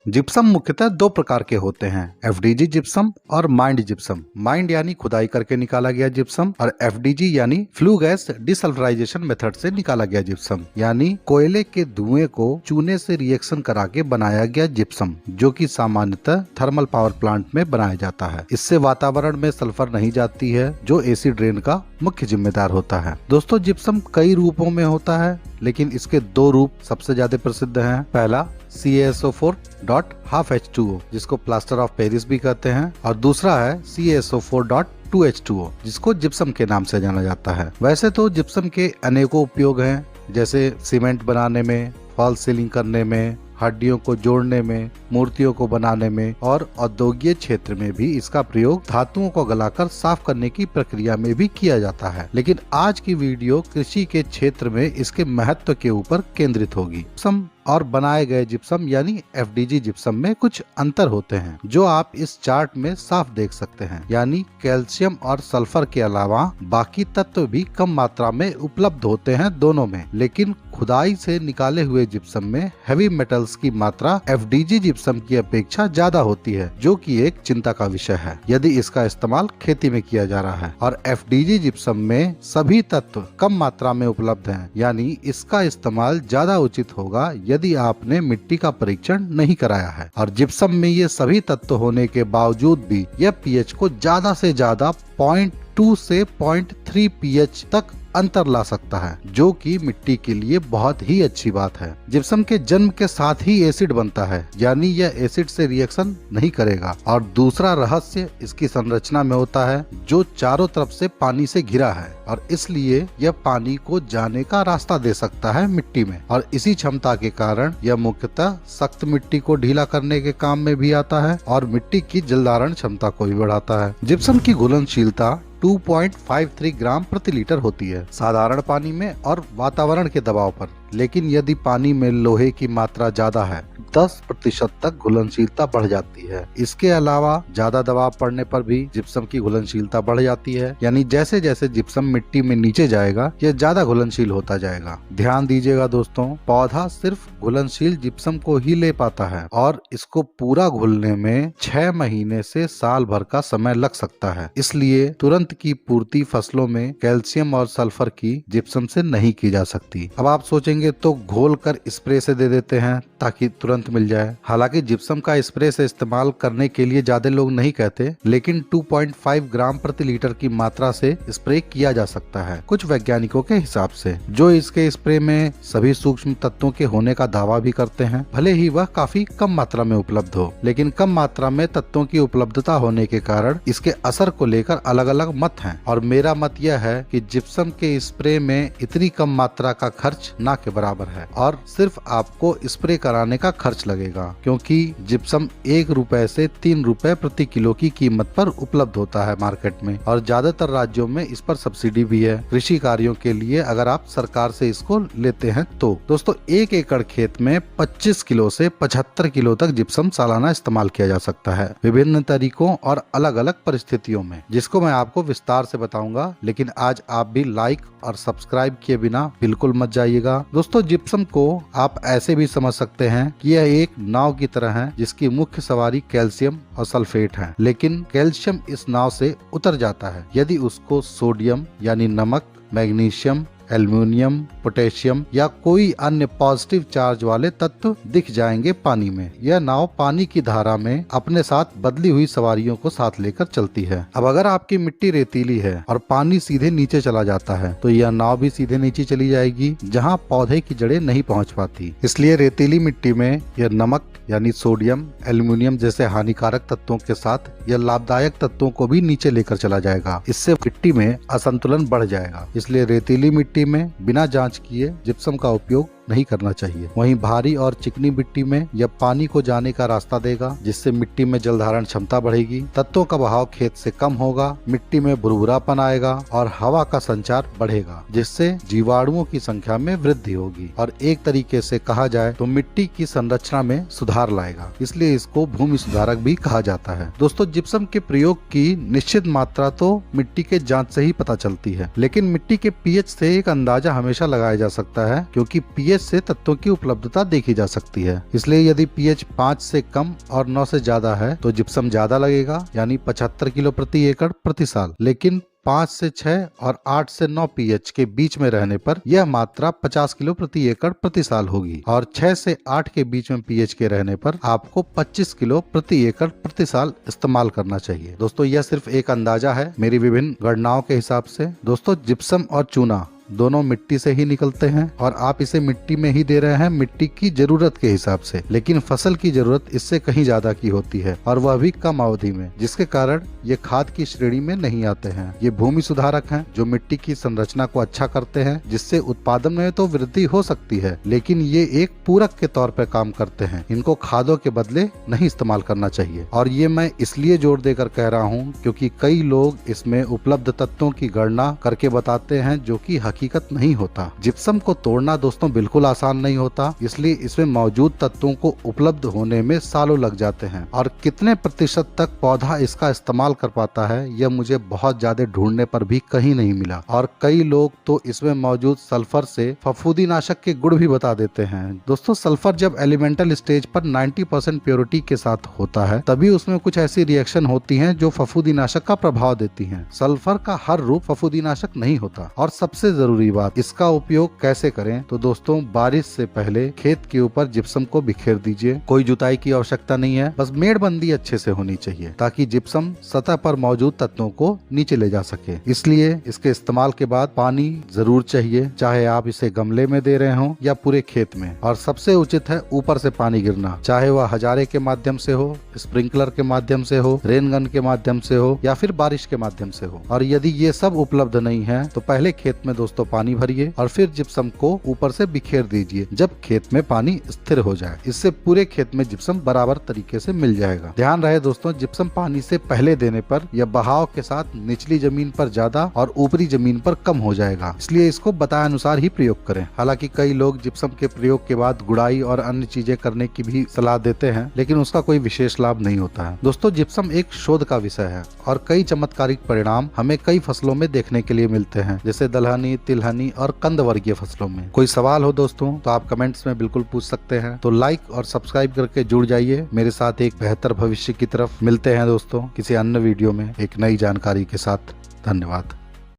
Gypsum मुख्यतः दो प्रकार के होते हैं, एफडीजी जिप्सम और माइंड जिप्सम। माइंड यानी खुदाई करके निकाला गया जिप्सम और एफडीजी यानी फ्लू गैस डिसल्फराइजेशन मेथड से निकाला गया जिप्सम, यानी कोयले के धुएं को चूने से रिएक्शन करा के बनाया गया जिप्सम, जो कि सामान्यतः थर्मल पावर प्लांट में बनाया जाता है। इससे वातावरण में सल्फर नहीं जाती है, जो एसिड रेन का मुख्य जिम्मेदार होता है। दोस्तों, जिप्सम कई रूपों में होता है, लेकिन इसके दो रूप सबसे ज्यादा प्रसिद्ध हैं। पहला CaSO4.12H2O, जिसको प्लास्टर ऑफ पेरिस भी कहते हैं, और दूसरा है CaSO4.2H2O, जिसको जिप्सम के नाम से जाना जाता है। वैसे तो जिप्सम के अनेकों उपयोग हैं, जैसे सीमेंट बनाने में, फॉल सीलिंग करने में, हड्डियों को जोड़ने में, मूर्तियों को बनाने में और औद्योगिक क्षेत्र में भी इसका प्रयोग धातुओं को गलाकर साफ करने की प्रक्रिया में भी किया जाता है। लेकिन आज की वीडियो कृषि के क्षेत्र में इसके महत्व के ऊपर केंद्रित होगी। जिप्सम और बनाए गए जिप्सम यानी एफडीजी जिप्सम में कुछ अंतर होते हैं, जो आप इस चार्ट में साफ देख सकते हैं। यानी कैल्शियम और सल्फर के अलावा बाकी तत्व भी कम मात्रा में उपलब्ध होते हैं दोनों में, लेकिन खुदाई से निकाले हुए जिप्सम में हैवी मेटल्स की मात्रा एफडीजी जिप्सम की अपेक्षा ज्यादा होती है, जो कि एक चिंता का विषय है यदि इसका इस्तेमाल खेती में किया जा रहा है। और एफडीजी जिप्सम में सभी तत्व कम मात्रा में उपलब्ध हैं, यानी इसका इस्तेमाल ज्यादा उचित होगा यदि आपने मिट्टी का परीक्षण नहीं कराया है। और जिप्सम में ये सभी तत्व होने के बावजूद भी यह पीएच को ज्यादा से ज्यादा 0.2 से 0.3 पीएच तक अंतर ला सकता है, जो कि मिट्टी के लिए बहुत ही अच्छी बात है। जिप्सम के जन्म के साथ ही एसिड बनता है, यानी यह एसिड से रिएक्शन नहीं करेगा। और दूसरा रहस्य इसकी संरचना में होता है, जो चारों तरफ से पानी से घिरा है, और इसलिए यह पानी को जाने का रास्ता दे सकता है मिट्टी में। और इसी क्षमता के कारण यह मुख्यतः सख्त मिट्टी को ढीला करने के काम में भी आता है और मिट्टी की जलधारण क्षमता को भी बढ़ाता है। जिप्सम की घुलनशीलता 2.53 ग्राम प्रति लीटर होती है साधारण पानी में और वातावरण के दबाव पर। लेकिन यदि पानी में लोहे की मात्रा ज्यादा है, 10% तक घुलनशीलता बढ़ जाती है। इसके अलावा ज्यादा दबाव पड़ने पर भी जिप्सम की घुलनशीलता बढ़ जाती है, यानी जैसे जैसे जिप्सम मिट्टी में नीचे जाएगा, यह ज्यादा घुलनशील होता जाएगा। ध्यान दीजिएगा दोस्तों, पौधा सिर्फ घुलनशील जिप्सम को ही ले पाता है और इसको पूरा घुलने में 6 महीने से साल भर का समय लग सकता है। इसलिए तुरंत की पूर्ति फसलों में कैल्शियम और सल्फर की जिप्सम से नहीं की जा सकती। अब आप सोचेंगे तो घोल कर स्प्रे से दे देते हैं ताकि तुरंत मिल जाए। हालांकि जिप्सम का स्प्रे से इस्तेमाल करने के लिए ज्यादा लोग नहीं कहते, लेकिन 2.5 ग्राम प्रति लीटर की मात्रा से स्प्रे किया जा सकता है कुछ वैज्ञानिकों के हिसाब से, जो इसके स्प्रे में सभी सूक्ष्म तत्वों के होने का दावा भी करते हैं, भले ही वह काफी कम मात्रा में उपलब्ध हो। लेकिन कम मात्रा में तत्वों की उपलब्धता होने के कारण इसके असर को लेकर अलग अलग मत हैं, और मेरा मत यह है कि जिप्सम के स्प्रे में इतनी कम मात्रा का खर्च ना के बराबर है और सिर्फ आपको स्प्रे कराने का खर्च लगेगा, क्योंकि जिप्सम 1 रुपए से 3 रुपए प्रति किलो की कीमत पर उपलब्ध होता है मार्केट में, और ज्यादातर राज्यों में इस पर सब्सिडी भी है कृषि कार्यों के लिए अगर आप सरकार से इसको लेते हैं तो। दोस्तों, 1 एकड़ खेत में 25 किलो से 75 किलो तक जिप्सम सालाना इस्तेमाल किया जा सकता है विभिन्न तरीकों और अलग अलग परिस्थितियों में, जिसको मैं आपको विस्तार से बताऊंगा। लेकिन आज आप भी लाइक और सब्सक्राइब किए बिना बिल्कुल मत जाइएगा। दोस्तों, जिप्सम को आप ऐसे भी समझ सकते हैं कि यह एक नाव की तरह है, जिसकी मुख्य सवारी कैल्शियम और सल्फेट है। लेकिन कैल्शियम इस नाव से उतर जाता है यदि उसको सोडियम यानी नमक, मैग्नीशियम, एल्युमिनियम, पोटेशियम या कोई अन्य पॉजिटिव चार्ज वाले तत्व दिख जाएंगे पानी में। यह नाव पानी की धारा में अपने साथ बदली हुई सवारियों को साथ लेकर चलती है। अब अगर आपकी मिट्टी रेतीली है और पानी सीधे नीचे चला जाता है, तो यह नाव भी सीधे नीचे चली जाएगी, जहां पौधे की जड़ें नहीं पहुंच पाती। इसलिए रेतीली मिट्टी में यह नमक यानी सोडियम, एल्युमिनियम जैसे हानिकारक तत्वों के साथ यह लाभदायक तत्वों को भी नीचे लेकर चला जाएगा। इससे मिट्टी में असंतुलन बढ़ जाएगा। इसलिए रेतीली मिट्टी में बिना जांच किए जिप्सम का उपयोग नहीं करना चाहिए। वहीं भारी और चिकनी मिट्टी में यह पानी को जाने का रास्ता देगा, जिससे मिट्टी में जलधारण क्षमता बढ़ेगी, तत्वों का बहाव खेत से कम होगा, मिट्टी में भुरभुरापन आएगा और हवा का संचार बढ़ेगा, जिससे जीवाणुओं की संख्या में वृद्धि होगी और एक तरीके से कहा जाए तो मिट्टी की संरचना में सुधार लाएगा। इसलिए इसको भूमि सुधारक भी कहा जाता है। दोस्तों, जिप्सम के प्रयोग की निश्चित मात्रा तो मिट्टी के जांच से ही पता चलती है, लेकिन मिट्टी के पीएच से एक अंदाजा हमेशा लगाया जा सकता है, क्योंकि पीएच पीएच से तत्वों की उपलब्धता देखी जा सकती है। इसलिए यदि पीएच 5 से कम और 9 से ज्यादा है तो जिप्सम ज्यादा लगेगा, यानी 75 किलो प्रति एकड़ प्रति साल। लेकिन 5 से 6 और 8 से 9 पीएच के बीच में रहने पर यह मात्रा 50 किलो प्रति एकड़ प्रति साल होगी, और 6 से 8 के बीच में पीएच के रहने पर आपको 25 किलो प्रति एकड़ प्रति साल इस्तेमाल करना चाहिए। दोस्तों यह सिर्फ एक अंदाजा है मेरी विभिन्न गणनाओं के हिसाब से। दोस्तों जिप्सम और चूना दोनों मिट्टी से ही निकलते हैं और आप इसे मिट्टी में ही दे रहे हैं मिट्टी की जरूरत के हिसाब से, लेकिन फसल की जरूरत इससे कहीं ज्यादा की होती है और वह भी कम अवधि में, जिसके कारण ये खाद की श्रेणी में नहीं आते हैं। ये भूमि सुधारक हैं जो मिट्टी की संरचना को अच्छा करते हैं, जिससे उत्पादन में तो वृद्धि हो सकती है, लेकिन ये एक पूरक के तौर पर काम करते हैं। इनको खादों के बदले नहीं इस्तेमाल करना चाहिए। और ये मैं इसलिए जोर देकर कह रहा हूँ क्योंकि कई लोग इसमें उपलब्ध तत्वों की गणना करके बताते हैं जो कि हकीकत नहीं होता। जिप्सम को तोड़ना दोस्तों बिल्कुल आसान नहीं होता, इसलिए इसमें मौजूद तत्वों को उपलब्ध होने में सालों लग जाते हैं। और कितने प्रतिशत तक पौधा इसका इस्तेमाल कर पाता है यह मुझे बहुत ज्यादा ढूंढने पर भी कहीं नहीं मिला। और कई लोग तो इसमें मौजूद सल्फर से फफूंदीनाशक के गुण भी बता देते हैं। दोस्तों सल्फर जब एलिमेंटल स्टेज पर 90% प्योरिटी के साथ होता है तभी उसमें कुछ ऐसी रिएक्शन होती हैं जो फफूंदीनाशक का प्रभाव देती हैं। सल्फर का हर रूप फफूंदीनाशक नहीं होता। और सबसे जरूरी बात, इसका उपयोग कैसे करें? तो दोस्तों बारिश से पहले खेत के ऊपर जिप्सम को बिखेर दीजिए। कोई जुताई की आवश्यकता नहीं है, बस मेड़बंदी अच्छे से होनी चाहिए ताकि जिप्सम सतह पर मौजूद तत्वों को नीचे ले जा सके। इसलिए इसके इस्तेमाल के बाद पानी जरूर चाहिए, चाहे आप इसे गमले में दे रहे हो या पूरे खेत में। और सबसे उचित है ऊपर से पानी गिरना, चाहे वह हजारे के माध्यम से हो, स्प्रिंकलर के माध्यम से हो, रेन गन के माध्यम से हो या फिर बारिश के माध्यम से हो। और यदि ये सब उपलब्ध नहीं है तो पहले खेत में दोस्तों पानी भरिए और फिर जिप्सम को ऊपर से बिखेर दीजिए जब खेत में पानी स्थिर हो जाए। इससे पूरे खेत में जिप्सम बराबर तरीके से मिल जाएगा। ध्यान रहे दोस्तों, जिप्सम पानी से पहले देने पर यह बहाव के साथ निचली जमीन पर ज्यादा और ऊपरी जमीन पर कम हो जाएगा, इसलिए इसको बताए अनुसार ही प्रयोग करें। हालांकि कई लोग जिप्सम के प्रयोग के बाद गुड़ाई और अन्य चीजें करने की भी सलाह देते हैं, लेकिन उसका कोई विशेष लाभ नहीं होता है। दोस्तों जिप्सम एक शोध का विषय है और कई चमत्कारिक परिणाम हमें कई फसलों में देखने के लिए मिलते हैं, जैसे दलहनी, तिलहनी और कंद वर्गीय फसलों में। कोई सवाल हो दोस्तों तो आप कमेंट्स में बिल्कुल पूछ सकते हैं। तो लाइक और सब्सक्राइब करके जुड़ जाइए मेरे साथ एक बेहतर भविष्य की तरफ। मिलते हैं दोस्तों किसी अन्य वीडियो में एक नई जानकारी के साथ। धन्यवाद।